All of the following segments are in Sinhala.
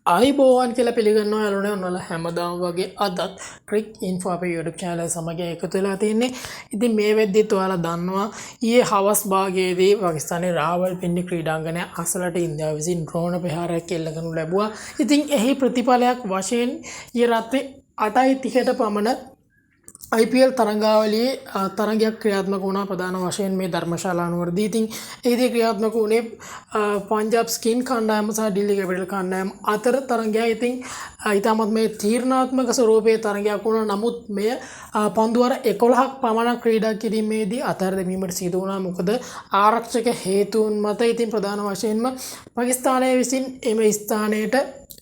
ආයිබෝවන් කියලා පිළිගන්නවා යාළුවනේ ඔන්නලා හැමදාම වගේ අදත් ක්‍රික් ඉන්ෆෝ අපේ YouTube channel සමග එකතු වෙලා තින්නේ. ඉතින් මේ වෙද්දිත් ඔයාලා දන්නවා ඊයේ හවස් භාගයේදී පාකිස්තානයේ රාවල්පින්ඩි ක්‍රීඩාංගණය අසලට ඉන්දියාව විසින් ඩ්‍රෝන ප්‍රහාරයක් එල්ල කරනු ලැබුවා. ඉතින් එහි ප්‍රතිඵලයක් වශයෙන් ඊයේ රාත්‍රී 8:30ට පමණ IPL තරංගාවලියේ තරගයක් ක්‍රියාත්මක වුණා ප්‍රධාන වශයෙන් මේ ධර්මශාලා නුවරදී. ඉතින් එහිදී ක්‍රියාත්මක වුණේ පංජාබ් ස්කින් කණ්ඩායම සහ ඩිල්ලි කැපිටල් කණ්ඩායම අතර තරගයක්. ඉතින් ඊටමත් මේ තීරණාත්මක ස්වරූපයේ තරගයක් වුණා. නමුත් මෙය පන්දුවර 11ක් පමණ ක්‍රීඩා කිරීමේදී අතර දැමීමට සිදු වුණා. මොකද ආරක්ෂක හේතුන් මත. ඉතින් ප්‍රධාන වශයෙන්ම පාකිස්තානය විසින් එම ස්ථානයට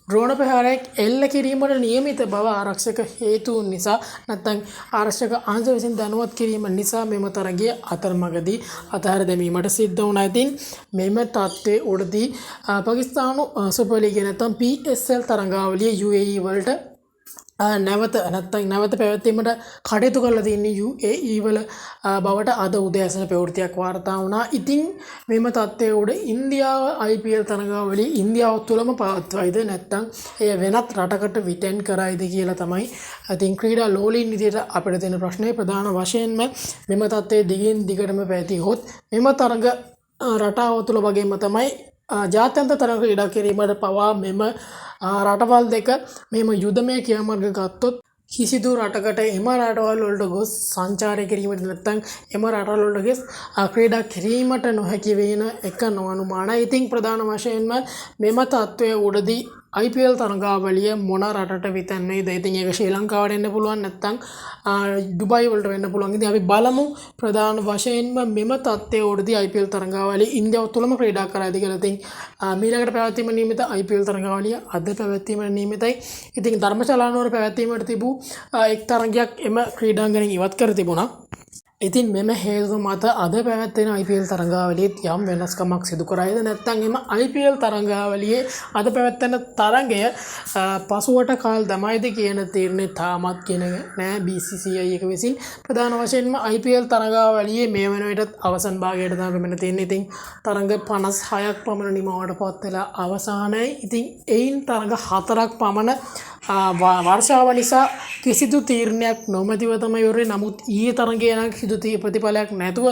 ඩ්‍රෝන ප්‍රහාරයක් එල්ල කිරීමට නියමිත බව ආරක්ෂක හේතුන් නිසා නැත්නම් ආරක්ෂක අංශ විසින් දැනුවත් කිරීම නිසා මෙම තරගය අතරමඟදී අතහැර දැමීමට සිද්ධ වුණා. ඉතින් මෙම තත්ත්වයේ උඩදී පාකිස්තානු සුපර් ලීගය නැත්නම් PSL තරගාවලිය UAE වලට නැවත පැවැත්වීමට කටයුතු කරලා තියෙන්නේ UAE වල බවට අද උදෑසන ප්‍රවෘත්තියක් වාර්තා වුණා. ඉතින් මෙම තත්ත්වයේ උඩ ඉන්දියාව IPL තරගාවලිය ඉන්දියාව තුළම පවත්වයිද නැත්නම් එය වෙනත් රටකට විටෙන් කරයිද කියලා තමයි ඉතින් ක්‍රීඩා ලෝලීන් විදියට අපිට තියෙන ප්‍රශ්නේ. ප්‍රධාන වශයෙන්ම මෙම තත්ත්වයේ දිගින් දිගටම පැවතියොත් මෙම තරග රටාව තුළ වගේම තමයි ජාත්‍යන්තර තරග ක්‍රීඩා කිරීමට පවා මෙම රටවල් දෙක මෙම යුදමය ක්‍රියාමාර්ග ගත්තොත් කිසිදු රටකට එම රටවල් වලට ගොස් සංචාරය කිරීමට නැත්නම් එම රටවල් වලට ගොස් ක්‍රීඩා කිරීමට නොහැකි වෙන එක නොඅනුමානයි. ඉතින් ප්‍රධාන වශයෙන්ම මෙම තත්ත්වයේ උඩදී IPL තරගාවලිය මොන රටට විතන්නේද? ඉතින් ඒක ශ්‍රී ලංකාවට එන්න පුළුවන් නැත්නම් දුබයි වලට වෙන්න පුළුවන්. ඉතින් අපි බලමු ප්‍රධාන වශයෙන්ම මෙම තත්ත්වයේ උඩදී IPL තරගාවලිය ඉන්දියාව තුළම ක්‍රීඩා කරයිද කියලා. ඉතින් මීළඟට පැවැත්වීම නියමිත IPL තරගාවලිය අද පැවැත්වීමට නියමිතයි. ඉතින් ධර්මශාලා නුවර පැවැත්වීමට තිබූ එක් තරගයක් එම ක්‍රීඩාංගණයෙන් ඉවත් කර තිබුණා. ඉතින් මෙම හේතු මත අද පැවැත්වෙන IPL තරගාවලියත් යම් වෙනස්කමක් සිදු කරයිද නැත්නම් එම IPL තරගාවලියේ අද පැවැත්වෙන තරගය පසුවට කාල් දමයිද කියන තීරණය තාමත් කියන නෑ BCCI එක විසින්. ප්‍රධාන වශයෙන්ම IPL තරගාවලියේ මේ වන විටත් අවසන් භාගයට තමයි මෙන්න තියෙන්නේ. ඉතින් තරග 56ක් පමණ නිමවට පත් වෙලා අවසానයි. ඉතින් එයින් තරග 4ක් පමණ වර්ෂාව නිසා කිසිදු තීරණයක් නොමැතිව තමයි ඉවරේ. නමුත් ඊයේ තරගයේ නම් කිසිදු ප්‍රතිඵලයක් නැතුව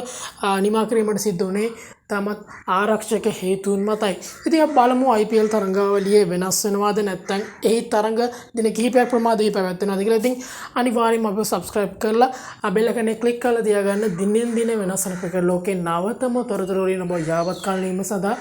නිමා කිරීමට සිද්ධ වුණේ තමත් ආරක්ෂක හේතුන් මතයි. ඉතින් අපි බලමු IPL තරගාවලියේ වෙනස් වෙනවාද නැත්නම් එහි තරග දින කිහිපයක් ප්‍රමාදයේ පැවැත්වෙනවාද කියලා. ඉතින් අනිවාර්යයෙන්ම අපිව subscribe කරලා බෙල් එකනේ click කරලා තියාගන්න. දිනෙන් දින වෙනස් වෙන ක්‍රිකට් ලෝකේ නවතම තොරතුරු වලින් ඔබ යාවත් කාලීනව සදා